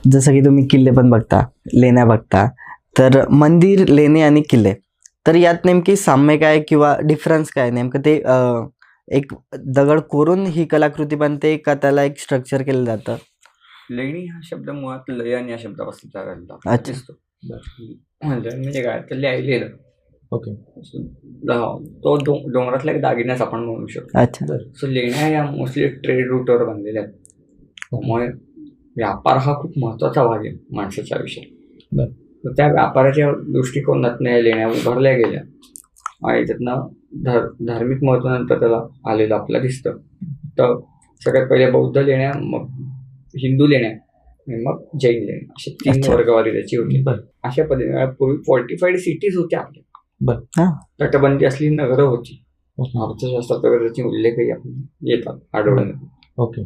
जसं की तुम्ही किल्ले पण बघता, लेण्या बघता, तर मंदिर, लेणे आणि किल्ले, तर यात नेमकी साम्य काय किंवा डिफरन्स काय? नेमकं ते एक दगड कोरून ही कलाकृती बनते का त्याला एक स्ट्रक्चर केलं जातं? लेणी हा शब्द मुळात लयन या शब्दापासून तयार अच्छा. दिसतो. म्हणजे काय तर लिहिलेलं. ओके. तो डोंगरातला एक दागिनाच आपण म्हणू शकतो. अच्छा. सो लेण्या या मोस्टली ट्रेड रूटवर बनलेल्या आहेत. त्यामुळे व्यापार हा खूप महत्वाचा भाग आहे माणसाच्या आयुष्यात. तर त्या व्यापाराच्या दृष्टिकोनातनं या लेण्या उभारल्या गेल्या आणि त्यातनं धार्मिक महत्व नंतर त्याला आलेलं आपल्याला दिसतं. तर सगळ्यात पहिले बौद्ध लेण्या, मग हिंदू लेण्या आणि मग जैन लेण्या, अशी 3 अच्छा. वर्गवारी त्याची होती. बरं. अशा पद्धतीने पूर्वी फोर्टिफाईड सिटीज होत्या आपल्या. बरं. हां. तटबंदी असलेली नगरं होती. ओके. अर्थशास्त्रात वगैरे त्याचे उल्लेखही आपण येतात आढळून. ओके.